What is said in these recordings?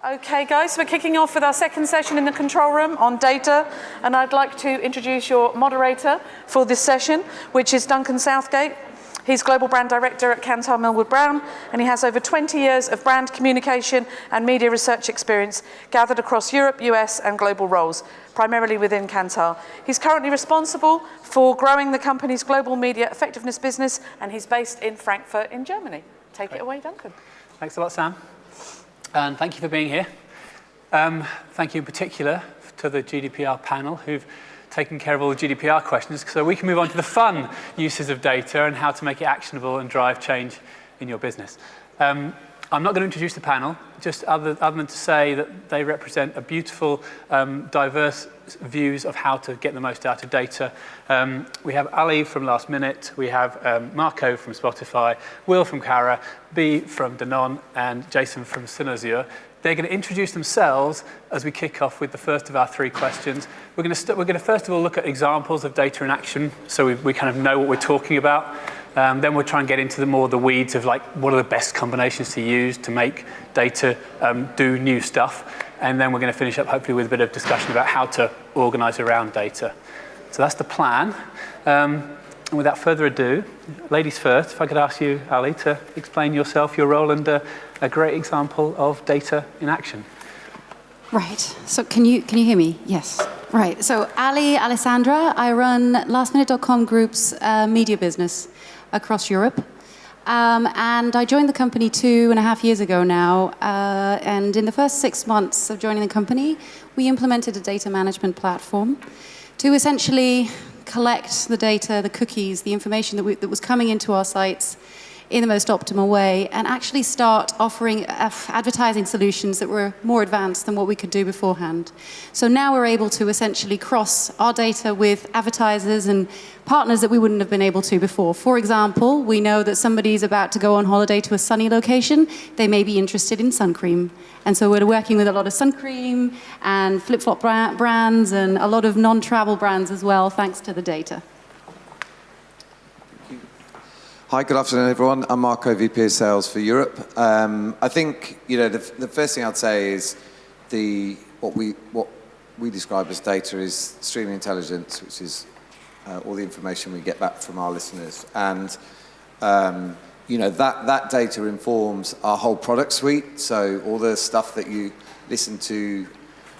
Okay, guys, we're kicking off with our second session in the control room on data, and I'd like to introduce your moderator for this session, which is Duncan Southgate. He's Global Brand Director at Kantar Millward Brown, and he has over 20 years of brand communication and media research experience gathered across Europe, US, and global roles, primarily within Kantar. He's currently responsible for growing the company's global media effectiveness business, and he's based in Frankfurt in Germany. Take it away, Duncan. Thanks a lot, Sam. And thank you for being here. Thank you in particular to the GDPR panel who've taken care of all the GDPR questions so we can move on to the fun uses of data and how to make it actionable and drive change in your business. I'm not going to introduce the panel, just other than to say that they represent a beautiful, diverse views of how to get the most out of data. We have Ali from Last Minute, we have Marco from Spotify, Will from Carat, B from Danone, and Jason from Cynozure. They're going to introduce themselves as we kick off with the first of our three questions. We're going to first of all look at examples of data in action, so we kind of know what we're talking about. Then we'll try and get into the weeds of like what are the best combinations to use to make data do new stuff. And then we're going to finish up hopefully with a bit of discussion about how to organize around data. So that's the plan. And without further ado, ladies first, if I could ask you, Ali, to explain yourself, your role, and a great example of data in action. Right. So can you hear me? Yes. Right. So Alessandra, I run lastminute.com Group's media business across Europe. And I joined the company 2.5 years ago now. And in the first 6 months of joining the company, we implemented a data management platform to essentially collect the data, the cookies, the information that was coming into our sites in the most optimal way, and actually start offering advertising solutions that were more advanced than what we could do beforehand. So now we're able to essentially cross our data with advertisers and partners that we wouldn't have been able to before. For example, we know that somebody's about to go on holiday to a sunny location. They may be interested in sun cream. And so we're working with a lot of sun cream and flip-flop brands and a lot of non-travel brands as well, thanks to the data. Hi, good afternoon, everyone. I'm Marco, VP of Sales for Europe. I think the first thing I'd say is what we describe as data is streaming intelligence, which is all the information we get back from our listeners, and that data informs our whole product suite. So all the stuff that you listen to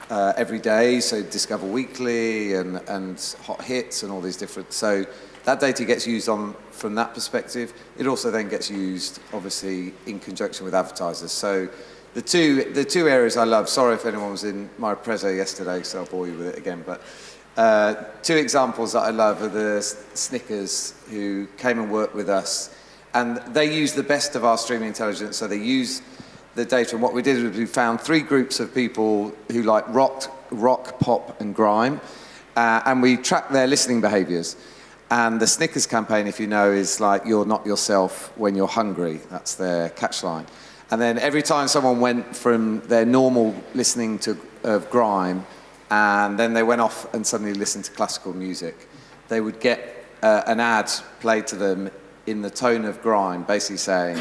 every day, so Discover Weekly and Hot Hits and all these different. So that data gets used from that perspective. It also then gets used, obviously, in conjunction with advertisers. So the two areas I love, sorry if anyone was in my prezzo yesterday, so I'll bore you with it again, but two examples that I love are the Snickers, who came and worked with us, and they use the best of our streaming intelligence, so they use the data, and what we did was we found 3 groups of people who like rock, pop, and grime, and we tracked their listening behaviors. And the Snickers campaign, if you know, is like, you're not yourself when you're hungry. That's their catchline. And then every time someone went from their normal listening of grime, and then they went off and suddenly listened to classical music, they would get an ad played to them in the tone of grime, basically saying,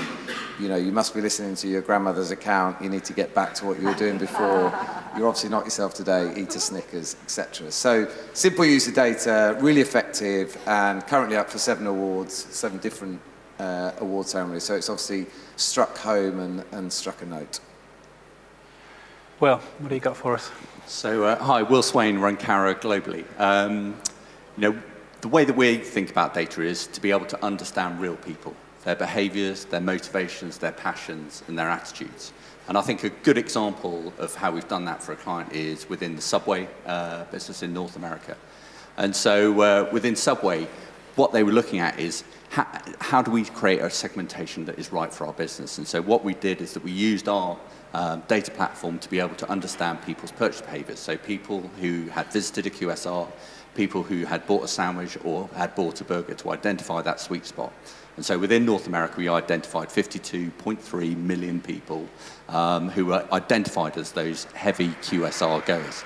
you must be listening to your grandmother's account, you need to get back to what you were doing before, you're obviously not yourself today, eat a Snickers, etc. So simple use of data, really effective, and currently up for 7 awards, 7 different award ceremonies. So it's obviously struck home and struck a note. Well, what do you got for us? So, hi, Will Swayne, run Carat globally. The way that we think about data is to be able to understand real people, their behaviors, their motivations, their passions, and their attitudes. And I think a good example of how we've done that for a client is within the Subway business in North America. And so within Subway, what they were looking at is how do we create a segmentation that is right for our business? And so what we did is that we used our data platform to be able to understand people's purchase behaviors. So people who had visited a QSR, people who had bought a sandwich or had bought a burger, to identify that sweet spot. And so within North America, we identified 52.3 million people who were identified as those heavy QSR goers.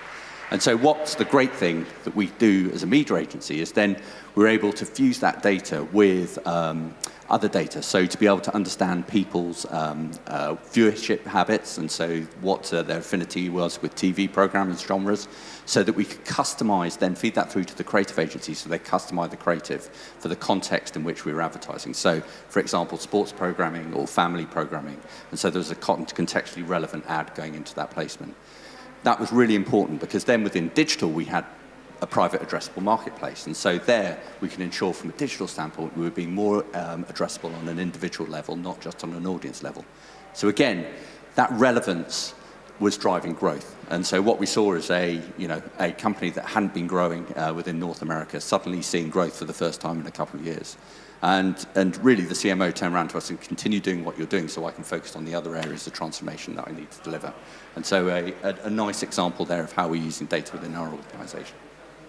And so what's the great thing that we do as a media agency is then we're able to fuse that data with other data. So to be able to understand people's viewership habits, and so what their affinity was with TV programs, genres, so that we could customize, then feed that through to the creative agency so they customize the creative for the context in which we were advertising. So, for example, sports programming or family programming. And so there was a contextually relevant ad going into that placement. That was really important because then within digital we had a private addressable marketplace. And so there we can ensure from a digital standpoint we were being more addressable on an individual level, not just on an audience level. So again, that relevance was driving growth. And so what we saw is a company that hadn't been growing within North America suddenly seeing growth for the first time in a couple of years. And really the CMO turned around to us and continue doing what you're doing so I can focus on the other areas of transformation that I need to deliver. And so a nice example there of how we're using data within our organization.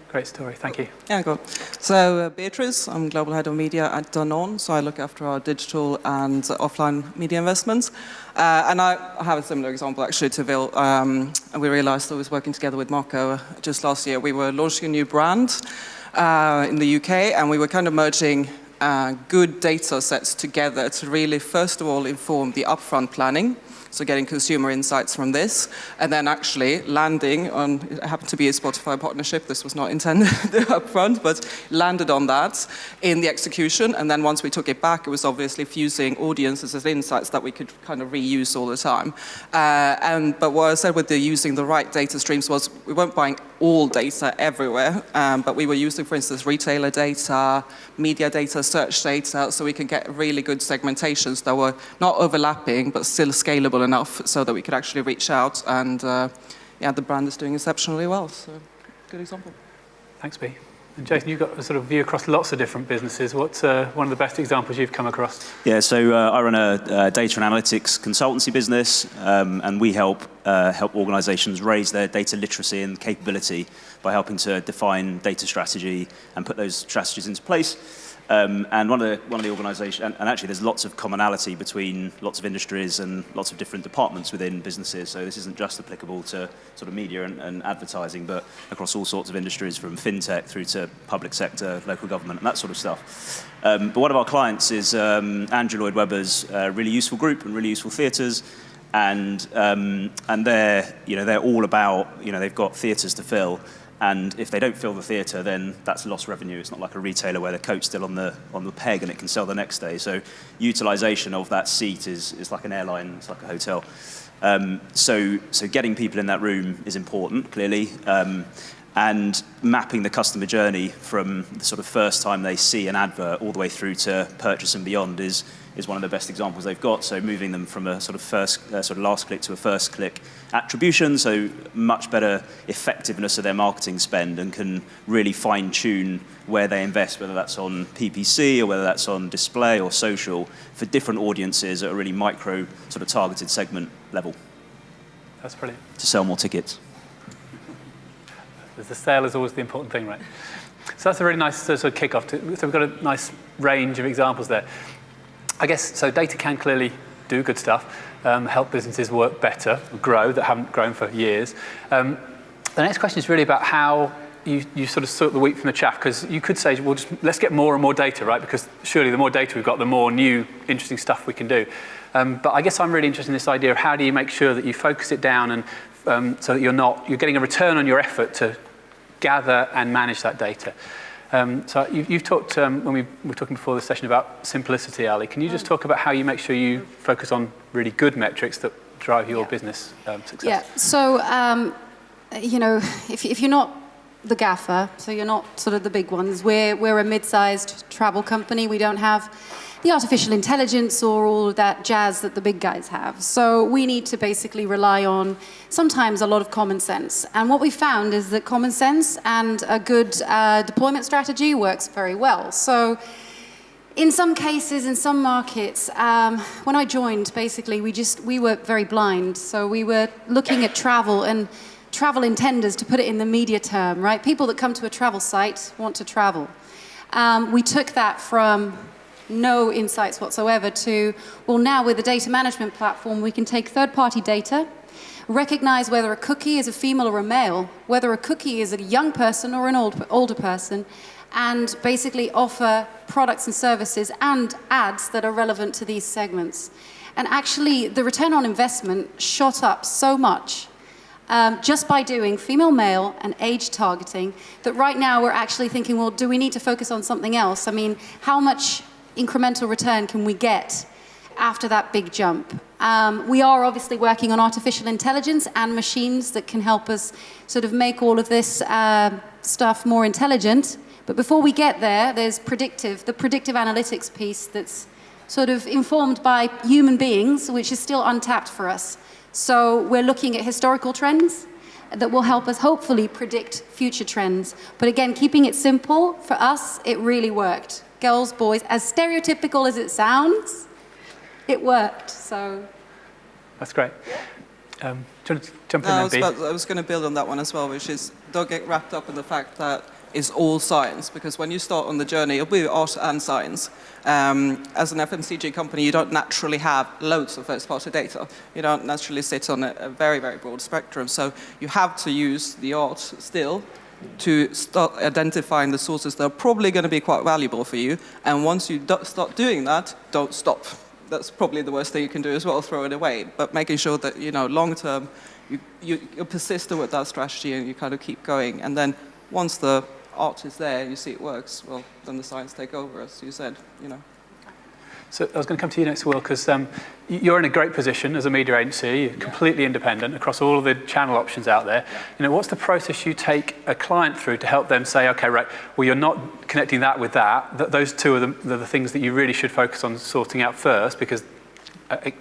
Great story, thank you. Yeah, good. So Beatrice, I'm Global Head of Media at Danone, so I look after our digital and offline media investments. And I have a similar example actually to Vil. And we realized that I was working together with Marco just last year. We were launching a new brand in the UK, and we were kind of merging good data sets together to really, first of all, inform the upfront planning. So getting consumer insights from this, and then actually landing on, it happened to be a Spotify partnership, this was not intended up front, but landed on that in the execution, and then once we took it back, it was obviously fusing audiences as insights that we could kind of reuse all the time. But what I said with the using the right data streams was, we weren't buying all data everywhere, but we were using, for instance, retailer data, media data, search data, so we could get really good segmentations that were not overlapping, but still scalable enough so that we could actually reach out, and the brand is doing exceptionally well, so good example. Thanks, B. And Jason, you've got a sort of view across lots of different businesses. What's one of the best examples you've come across? Yeah, so I run a data and analytics consultancy business, and we help organizations raise their data literacy and capability by helping to define data strategy and put those strategies into place. And one of the organisations, and actually there's lots of commonality between lots of industries and lots of different departments within businesses. So this isn't just applicable to sort of media and advertising, but across all sorts of industries, from fintech through to public sector, local government, and that sort of stuff. But one of our clients is Andrew Lloyd Webber's Really Useful Group and Really Useful Theatres. And they're all about, they've got theatres to fill. And if they don't fill the theatre, then that's lost revenue. It's not like a retailer where the coat's still on the peg and it can sell the next day. So utilisation of that seat is like an airline, it's like a hotel. So getting people in that room is important, clearly. And mapping the customer journey from the sort of first time they see an advert all the way through to purchase and beyond is one of the best examples they've got. So moving them from a sort of last click to a first click attribution, so much better effectiveness of their marketing spend, and can really fine tune where they invest, whether that's on PPC or whether that's on display or social, for different audiences at a really micro sort of targeted segment level. That's brilliant. To sell more tickets. The sale is always the important thing, right? So that's a really nice sort of kick-off. So we've got a nice range of examples there. I guess, so data can clearly do good stuff, help businesses work better, grow, that haven't grown for years. The next question is really about how you sort of sort the wheat from the chaff, because you could say, well, let's get more and more data, right? Because surely the more data we've got, the more new, interesting stuff we can do. But I guess I'm really interested in this idea of how do you make sure that you focus it down and so that you're getting a return on your effort to gather and manage that data. So you've talked, when we were talking before the session, about simplicity, Ali. Can you just talk about how you make sure you focus on really good metrics that drive your business success? Yeah, so, if you're not the gaffer, so you're not sort of the big ones, we're a mid-sized travel company. We don't have the artificial intelligence or all of that jazz that the big guys have. So we need to basically rely on sometimes a lot of common sense. And what we found is that common sense and a good deployment strategy works very well. So in some cases, in some markets, when I joined, basically, we were very blind. So we were looking at travel and travel intenders, to put it in the media term, right? People that come to a travel site want to travel. We took that from no insights whatsoever to, well, now with the data management platform, we can take third-party data, recognize whether a cookie is a female or a male, whether a cookie is a young person or an older person, and basically offer products and services and ads that are relevant to these segments. And actually, the return on investment shot up so much just by doing female, male, and age targeting, that right now we're actually thinking, well, do we need to focus on something else? I mean, how much incremental return can we get after that big jump? We are obviously working on artificial intelligence and machines that can help us sort of make all of this stuff more intelligent. But before we get there, there's the predictive analytics piece that's sort of informed by human beings, which is still untapped for us. So we're looking at historical trends that will help us hopefully predict future trends. But again, keeping it simple, for us, it really worked. Girls, boys, as stereotypical as it sounds, it worked, so. That's great. Do you want to jump in there, Bea? I was going to build on that one as well, which is don't get wrapped up in the fact that it's all science, because when you start on the journey, it'll be art and science. As an FMCG company, you don't naturally have loads of first-party data. You don't naturally sit on a very, very broad spectrum. So you have to use the art still to start identifying the sources that are probably going to be quite valuable for you. And once you start doing that, don't stop. That's probably the worst thing you can do as well, throw it away. But making sure that, long term, you persist with that strategy and you kind of keep going. And then once the art is there and you see it works, well, then the science take over, as you said, So I was going to come to you next, Will, because you're in a great position as a media agency. You're completely independent across all of the channel options out there. What's the process you take a client through to help them say, okay, right, well, you're not connecting that with that. Those two are the things that you really should focus on sorting out first, because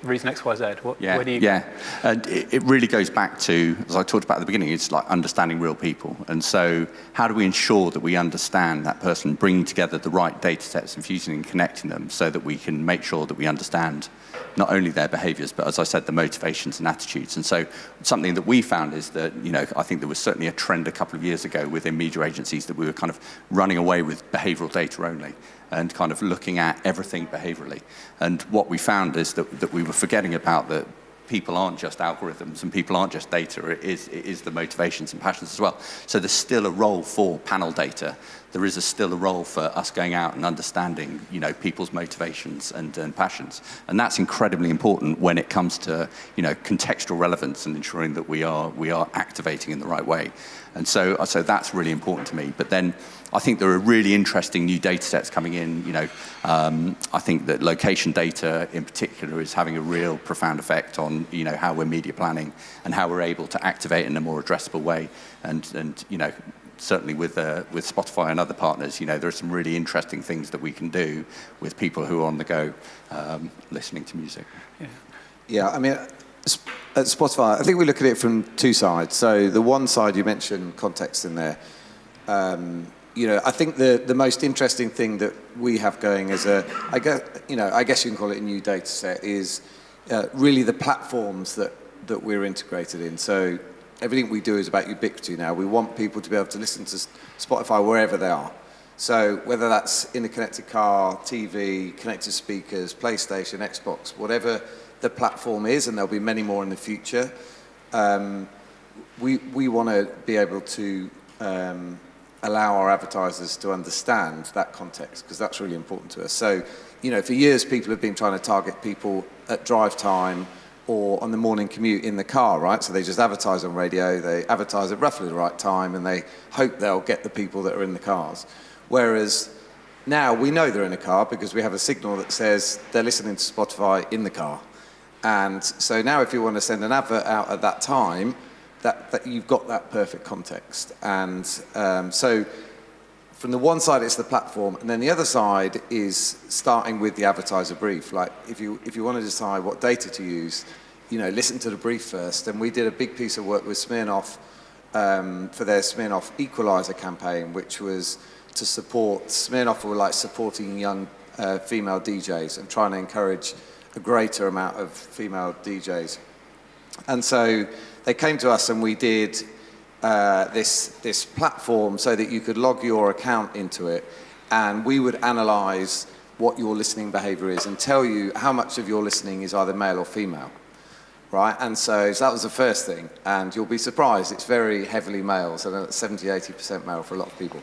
reason X, Y, Z. Where do you go? Yeah, and it really goes back to, as I talked about at the beginning, it's like understanding real people. And so how do we ensure that we understand that person, bringing together the right data sets and fusing and connecting them so that we can make sure that we understand not only their behaviors, but as I said, the motivations and attitudes. And so something that we found is that, I think there was certainly a trend a couple of years ago within media agencies that we were kind of running away with behavioral data only and kind of looking at everything behaviorally. And what we found is that we were forgetting about that people aren't just algorithms and people aren't just data, it is the motivations and passions as well. So there's still a role for panel data. There is still a role for us going out and understanding, people's motivations and passions. And that's incredibly important when it comes to, contextual relevance and ensuring that we are activating in the right way. And so that's really important to me. But then I think there are really interesting new data sets coming in. I think that location data in particular is having a real profound effect on, how we're media planning and how we're able to activate in a more addressable way. And certainly with Spotify and other partners, there are some really interesting things that we can do with people who are on the go, listening to music. Yeah, I mean, at Spotify, I think we look at it from two sides. So the one side, you mentioned context in there. I think the most interesting thing that we have going as I guess you can call it a new data set, is really the platforms that we're integrated in. So everything we do is about ubiquity now. We want people to be able to listen to Spotify wherever they are. So whether that's in a connected car, TV, connected speakers, PlayStation, Xbox, whatever the platform is, and there'll be many more in the future, we want to be able to allow our advertisers to understand that context, because that's really important to us. So, for years people have been trying to target people at drive time or on the morning commute in the car, right? So they just advertise on radio, they advertise at roughly the right time, and they hope they'll get the people that are in the cars. Whereas now we know they're in a car because we have a signal that says they're listening to Spotify in the car. And so now if you want to send an advert out at that time, that you've got that perfect context. And so from the one side, it's the platform, and then the other side is starting with the advertiser brief. Like if you want to decide what data to use, listen to the brief first. And we did a big piece of work with Smirnoff for their Smirnoff Equalizer campaign, which was to support, Smirnoff were like supporting young female DJs and trying to encourage a greater amount of female DJs. And so they came to us and we did this platform so that you could log your account into it, and we would analyze what your listening behavior is and tell you how much of your listening is either male or female. right? And so that was the first thing. And you'll be surprised, it's very heavily male, so 70-80% male for a lot of people.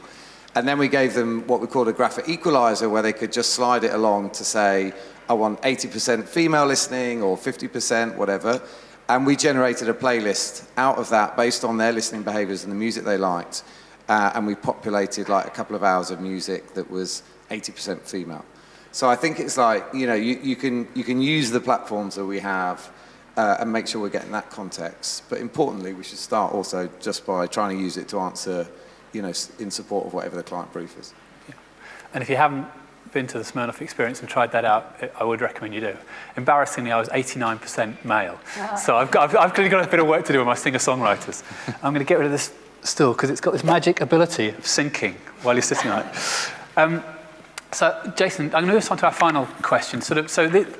And then we gave them what we called a graphic equalizer, where they could just slide it along to say, I want 80% female listening or 50%, whatever. And we generated a playlist out of that based on their listening behaviors and the music they liked. And we populated like a couple of hours of music that was 80% female. So I think it's like, you know, you can use the platforms that we have and make sure we're getting that context. But importantly, we should start also just by trying to use it to answer, you know, in support of whatever the client brief is. Yeah. And if you haven't been to the Smirnoff experience and tried that out, I would recommend you do. Embarrassingly, I was 89% male. So I've clearly got a bit of work to do with my singer-songwriters. I'm going to get rid of this stool because it's got this magic ability of syncing while you're sitting on it. So, Jason, I'm going to move on to our final question.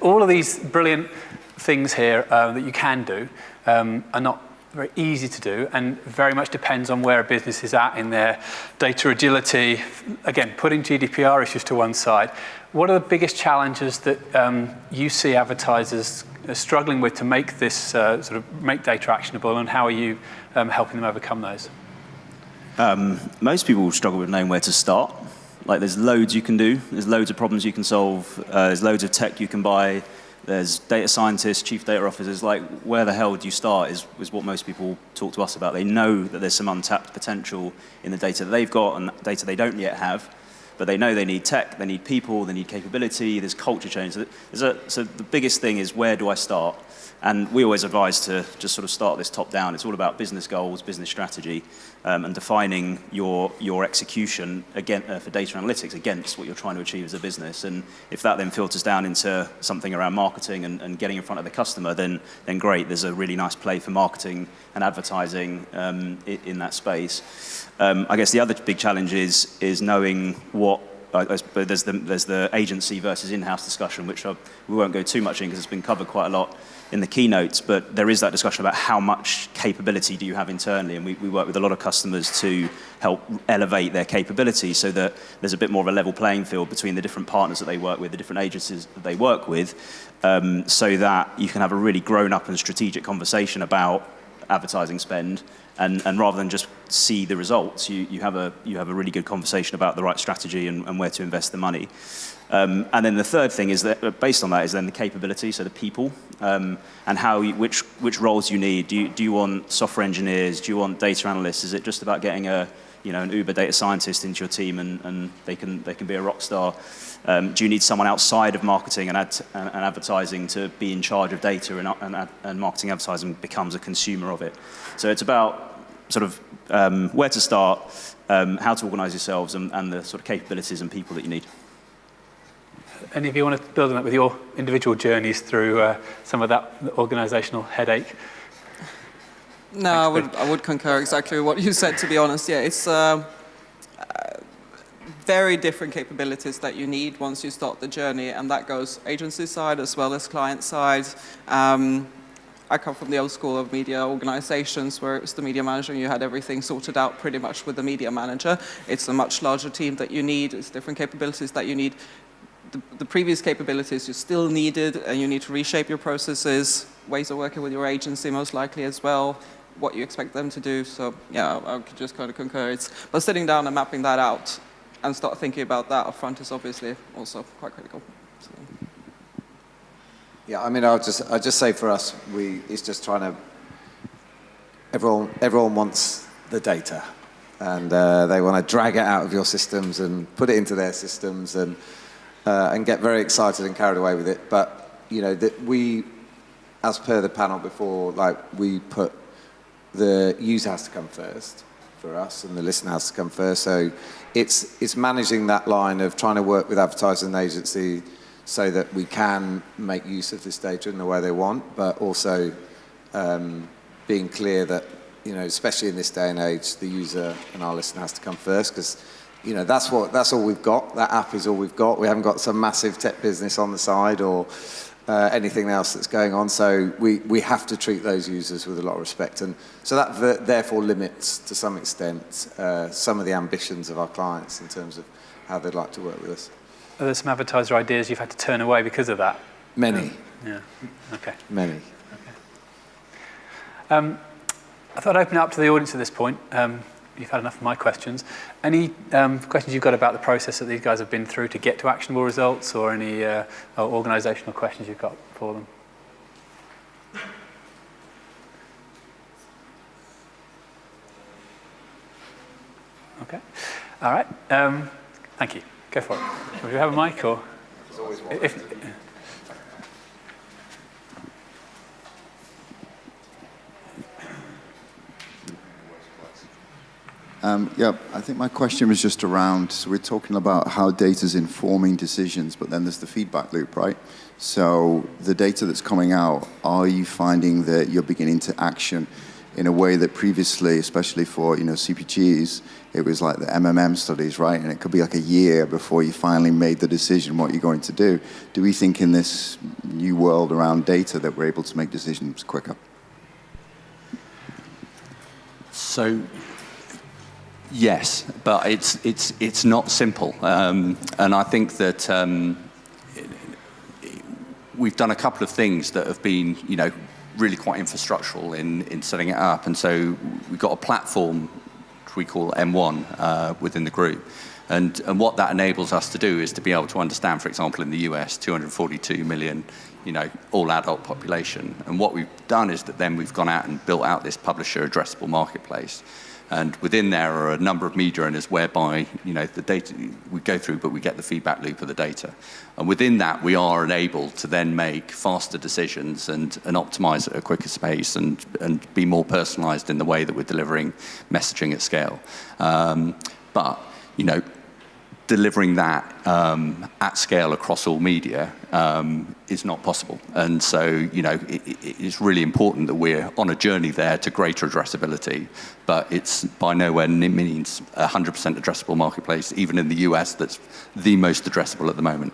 All of these brilliant things here that you can do are not very easy to do, and very much depends on where a business is at in their data agility. Again, putting GDPR issues to one side, what are the biggest challenges that you see advertisers struggling with to make this make data actionable, and how are you helping them overcome those? Most people struggle with knowing where to start. Like, there's loads you can do. There's loads of problems you can solve. There's loads of tech you can buy. There's data scientists, chief data officers. Like, where the hell do you start is what most people talk to us about. They know that there's some untapped potential in the data that they've got and data they don't yet have, but they know they need tech, they need people, they need capability, there's culture change. So the biggest thing is, where do I start? And we always advise to just sort of start this top down. It's all about business goals, business strategy, and defining your execution again for data analytics against what you're trying to achieve as a business. And if that then filters down into something around marketing and getting in front of the customer, then great. There's a really nice play for marketing and advertising in that space. I guess the other big challenge is knowing what. There's the agency versus in-house discussion, which we won't go too much in because it's been covered quite a lot in the keynotes, but there is that discussion about how much capability do you have internally, and we work with a lot of customers to help elevate their capability so that there's a bit more of a level playing field between the different partners that they work with, the different agencies that they work with, so that you can have a really grown-up and strategic conversation about advertising spend, and rather than just see the results, you have a really good conversation about the right strategy and where to invest the money. And then the third thing is that, based on that, is then the capability, so the people, and which roles you need. Do you want software engineers? Do you want data analysts? Is it just about getting an Uber data scientist into your team and they can be a rock star? Do you need someone outside of marketing and advertising to be in charge of data, and marketing advertising becomes a consumer of it? So it's about sort of where to start, how to organise yourselves, and the sort of capabilities and people that you need. Any of you want to build on that with your individual journeys through some of that organisational headache? No, I would concur exactly with what you said, to be honest. Yeah, it's very different capabilities that you need once you start the journey, and that goes agency side as well as client side. I come from the old school of media organizations where it was the media manager and you had everything sorted out pretty much with the media manager. It's a much larger team that you need. It's different capabilities that you need. The previous capabilities you still needed, and you need to reshape your processes, ways of working with your agency most likely as well, what you expect them to do. So yeah, I could just kind of concur. But sitting down and mapping that out and start thinking about that up front is obviously also quite critical. So. Yeah, I mean, I'll just say for us, it's just trying to. Everyone wants the data, and they want to drag it out of your systems and put it into their systems and get very excited and carried away with it. But that we, as per the panel before, we put the user has to come first for us, and the listener has to come first. So it's managing that line of trying to work with advertising agency so that we can make use of this data in the way they want, but also being clear that, especially in this day and age, the user and our listener has to come first, because that's all we've got. That app is all we've got. We haven't got some massive tech business on the side or anything else that's going on. So we have to treat those users with a lot of respect. And so that therefore limits, to some extent, some of the ambitions of our clients in terms of how they'd like to work with us. Are there some advertiser ideas you've had to turn away because of that? Many. Yeah. Okay. Many. I thought I'd open it up to the audience at this point. You've had enough of my questions. Any questions you've got about the process that these guys have been through to get to actionable results, or any organisational questions you've got for them? Okay. All right. Thank you. Go for it. Do you have a mic, or? There's always one. Yeah, I think my question was just around, so we're talking about how data is informing decisions, but then there's the feedback loop, right? So the data that's coming out, are you finding that you're beginning to action in a way that previously, especially for, CPGs, it was like the MMM studies, right? And it could be like a year before you finally made the decision what you're going to do. Do we think in this new world around data that we're able to make decisions quicker? So, yes, but it's not simple, and I think that we've done a couple of things that have been, really quite infrastructural in setting it up, and so we've got a platform which we call M1 within the group, and what that enables us to do is to be able to understand, for example, in the US, 242 million, all adult population, and what we've done is that then we've gone out and built out this publisher addressable marketplace. And within there are a number of media owners whereby, the data we go through, but we get the feedback loop of the data. And within that, we are enabled to then make faster decisions and optimize at a quicker pace and be more personalized in the way that we're delivering messaging at scale. But, delivering that at scale across all media is not possible. And so, it's really important that we're on a journey there to greater addressability, but it's by nowhere means 100% addressable marketplace, even in the US, that's the most addressable at the moment.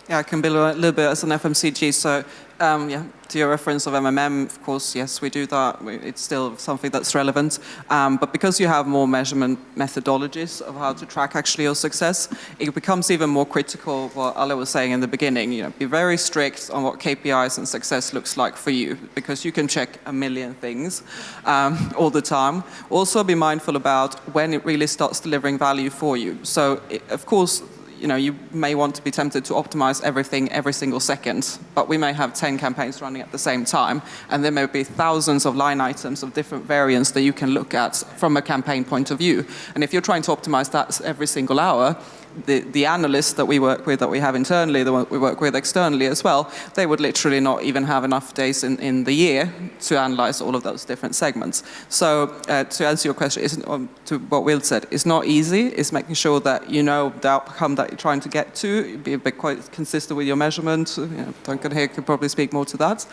Yeah, I can build a little bit as an FMCG. So, to your reference of MMM, of course, yes, we do that. It's still something that's relevant. But because you have more measurement methodologies of how to track actually your success, it becomes even more critical, what Ale was saying in the beginning, be very strict on what KPIs and success looks like for you, because you can check a million things all the time. Also be mindful about when it really starts delivering value for you. So, of course, you may want to be tempted to optimize everything every single second, but we may have 10 campaigns running at the same time, and there may be thousands of line items of different variants that you can look at from a campaign point of view. And if you're trying to optimize that every single hour, the analysts that we work with, that we have internally, that we work with externally as well, they would literally not even have enough days in the year to analyze all of those different segments. So to answer your question, to what Will said, it's not easy. It's making sure that the outcome that you're trying to get to, be a bit quite consistent with your measurement. Duncan here could probably speak more to that.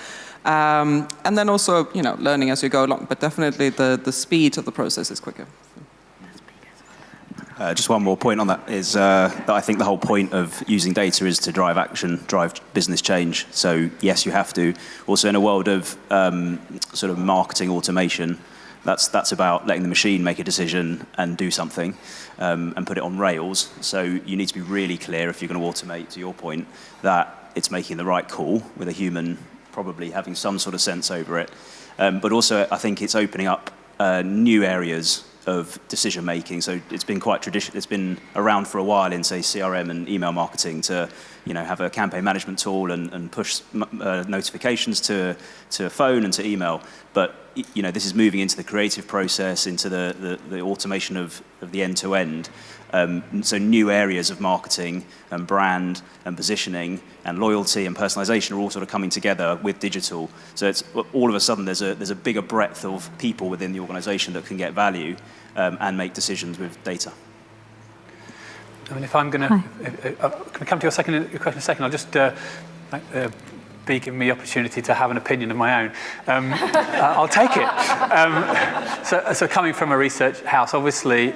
And then also, learning as you go along, but definitely the speed of the process is quicker. Just one more point on that is that I think the whole point of using data is to drive action, drive business change. So yes, you have to. Also, in a world of sort of marketing automation, that's about letting the machine make a decision and do something and put it on rails. So you need to be really clear, if you're going to automate, to your point, that it's making the right call with a human probably having some sort of sense over it. But also, I think it's opening up new areas of decision making. So it's been quite traditional. It's been around for a while in, say, CRM and email marketing to, have a campaign management tool and push notifications to phone and to email. But this is moving into the creative process, into the automation of the end to end. So new areas of marketing and brand and positioning and loyalty and personalization are all sort of coming together with digital. So it's all of a sudden there's a bigger breadth of people within the organization that can get value and make decisions with data. I mean, if I'm going to, can we come to your question in a second? I'll just be giving me the opportunity to have an opinion of my own. I'll take it. So coming from a research house, obviously,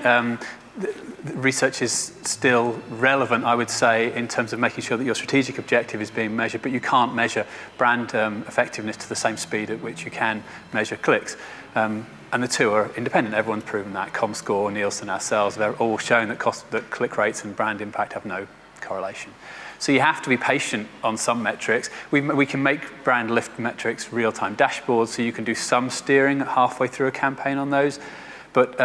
research is still relevant, I would say, in terms of making sure that your strategic objective is being measured, but you can't measure brand effectiveness to the same speed at which you can measure clicks. And the two are independent. Everyone's proven that. Comscore, Nielsen, ourselves, they're all showing that click rates and brand impact have no correlation. So you have to be patient on some metrics. We can make brand lift metrics real-time dashboards, so you can do some steering halfway through a campaign on those. But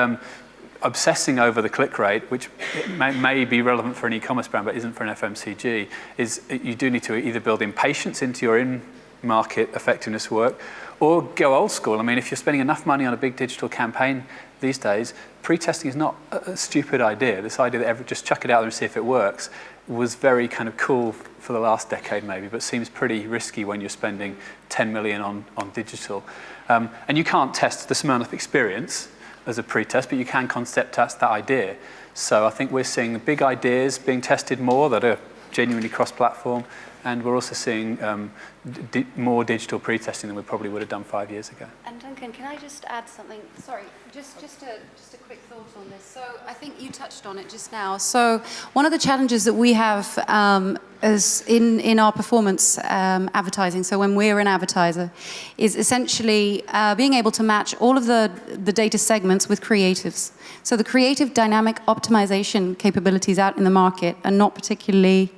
obsessing over the click rate, which may be relevant for an e-commerce brand but isn't for an FMCG, is you do need to either build in patience into your in-market effectiveness work or go old school. I mean, if you're spending enough money on a big digital campaign these days, pre-testing is not a stupid idea. This idea that just chuck it out there and see if it works was very kind of cool for the last decade maybe, but seems pretty risky when you're spending 10 million on digital. And you can't test the Smirnoff experience as a pre-test, but you can concept test that idea. So I think we're seeing big ideas being tested more that are genuinely cross-platform, and we're also seeing more digital pre-testing than we probably would have done 5 years ago. And Duncan, can I just add something? Sorry, just a quick thought on this. So I think you touched on it just now. So one of the challenges that we have is in our performance advertising, so when we're an advertiser, is essentially being able to match all of the data segments with creatives. So the creative dynamic optimization capabilities out in the market are not particularly,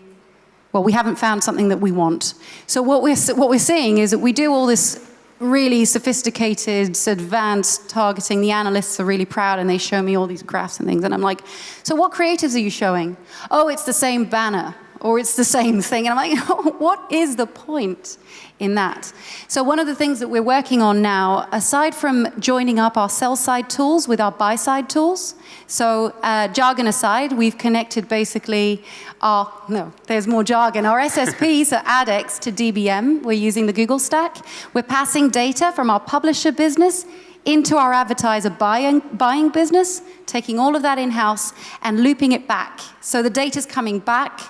well, we haven't found something that we want. So what we're seeing is that we do all this really sophisticated, advanced targeting. The analysts are really proud and they show me all these graphs and things. And I'm like, so what creatives are you showing? Oh, it's the same banner, or it's the same thing. And I'm like, oh, what is the point in that? So one of the things that we're working on now, aside from joining up our sell-side tools with our buy-side tools, so jargon aside, we've connected basically there's more jargon. Our SSPs are AdX to DBM. We're using the Google stack. We're passing data from our publisher business into our advertiser buying business, taking all of that in-house and looping it back. So the data's coming back,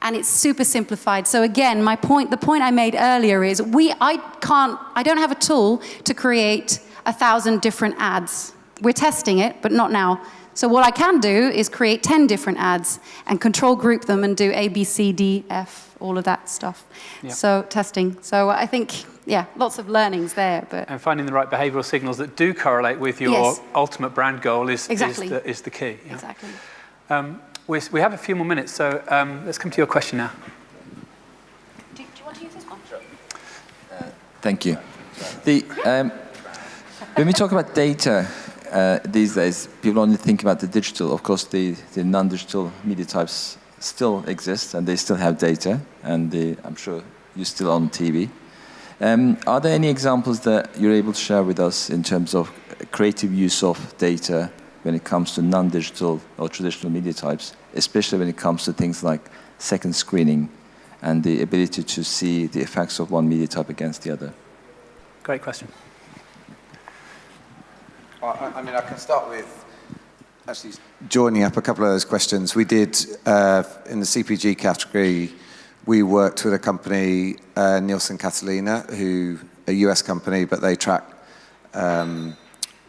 and it's super simplified. So again, the point I made earlier is I don't have a tool to create 1,000 different ads. We're testing it, but not now. So what I can do is create 10 different ads and control group them and do A, B, C, D, F, all of that stuff. Yeah. So testing. So I think, lots of learnings there. And finding the right behavioral signals that do correlate with your ultimate brand goal is the key. Yeah. Exactly. We have a few more minutes, so let's come to your question now. Do you want to use this one? Sure. Thank you. When we talk about data these days, people only think about the digital. Of course, the non-digital media types still exist, and they still have data, and I'm sure you're still on TV. Are there any examples that you're able to share with us in terms of creative use of data when it comes to non-digital or traditional media types, especially when it comes to things like second screening and the ability to see the effects of one media type against the other? Great question. I mean, I can start with actually joining up a couple of those questions. We did, in the CPG category, we worked with a company, Nielsen Catalina, who a US company, but they track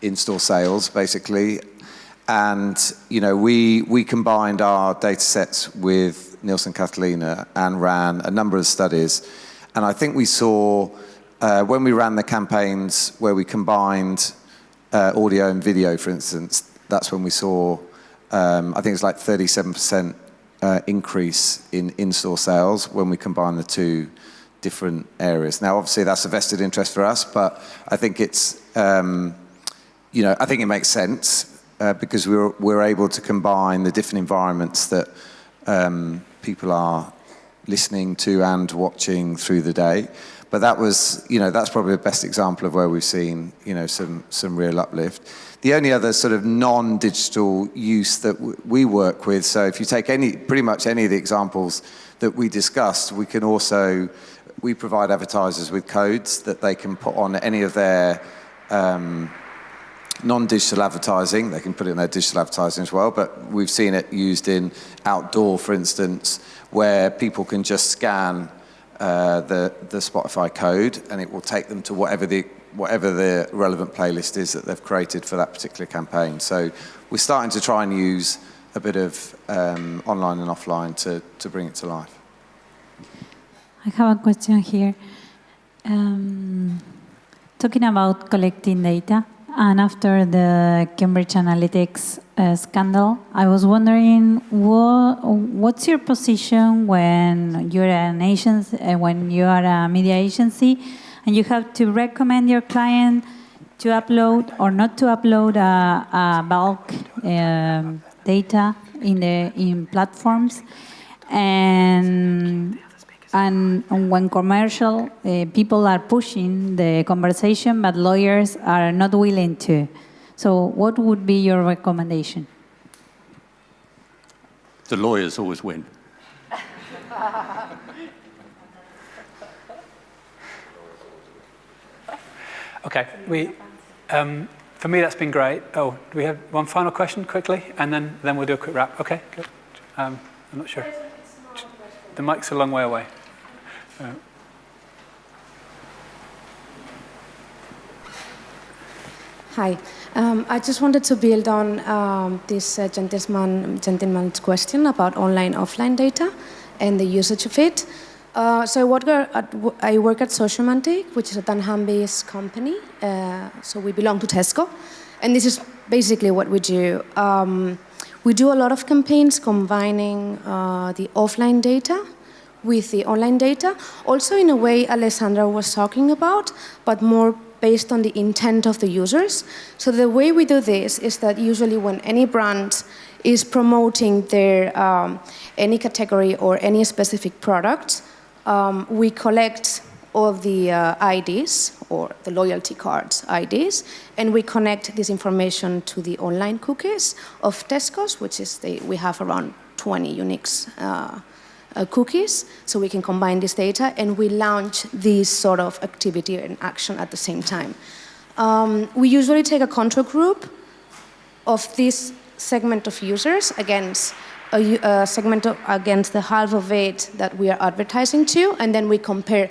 in-store sales, basically. And, we combined our data sets with Nielsen Catalina and ran a number of studies. And I think we saw, when we ran the campaigns where we combined audio and video, for instance, that's when we saw, I think it's like 37% increase in in-store sales when we combine the two different areas. Now, obviously, that's a vested interest for us, but I think it's, I think it makes sense because we're able to combine the different environments that people are listening to and watching through the day. But that was, that's probably the best example of where we've seen, some real uplift. The only other sort of non-digital use that we work with, so if you take pretty much any of the examples that we discussed, we provide advertisers with codes that they can put on any of their non-digital advertising. They can put it in their digital advertising as well, but we've seen it used in outdoor, for instance, where people can just scan the Spotify code, and it will take them to whatever the relevant playlist is that they've created for that particular campaign. So we're starting to try and use a bit of online and offline to bring it to life. I have a question here. Talking about collecting data, and after the Cambridge Analytics scandal. I was wondering what's your position when you're an agency, when you are a media agency, and you have to recommend your client to upload or not to upload a bulk data in platforms, and when commercial people are pushing the conversation, but lawyers are not willing to. So what would be your recommendation? The lawyers always win. Okay, for me that's been great. Oh, do we have one final question quickly? And then we'll do a quick wrap. Okay, good. I'm not sure. The mic's a long way away. Hi. I just wanted to build on this gentleman's question about online, offline data and the usage of it. So I work at Sociomantic, which is a Dunham-based company. So we belong to Tesco. And this is basically what we do. We do a lot of campaigns combining the offline data with the online data. Also in a way Alessandra was talking about, but more based on the intent of the users. So the way we do this is that usually when any brand is promoting their any category or any specific product, we collect all the IDs or the loyalty cards IDs, and we connect this information to the online cookies of Tesco's, which is we have around 20 unique cookies, so we can combine this data, and we launch this sort of activity and action at the same time. We usually take a control group of this segment of users against a segment against the half of it that we are advertising to, and then we compare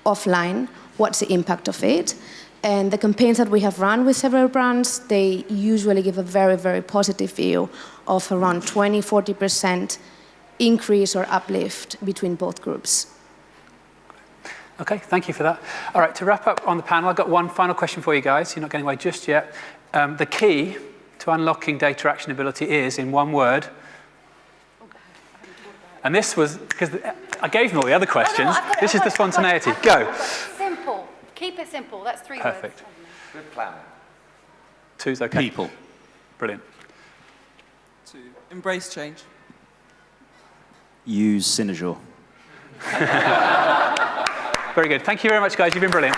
offline what's the impact of it. And the campaigns that we have run with several brands, they usually give a very, very positive view of around 20–40% increase or uplift between both groups. Okay, thank you for that. All right, to wrap up on the panel, I've got one final question for you guys. You're not getting away just yet. The key to unlocking data actionability is, in one word, and this was, because I gave them all the other questions, this is the spontaneity. Go. Simple. Keep it simple. That's 3 words. Perfect. Good plan. 2's okay. People. Brilliant. To embrace change. Use Cynozure. Very good. Thank you very much, guys. You've been brilliant.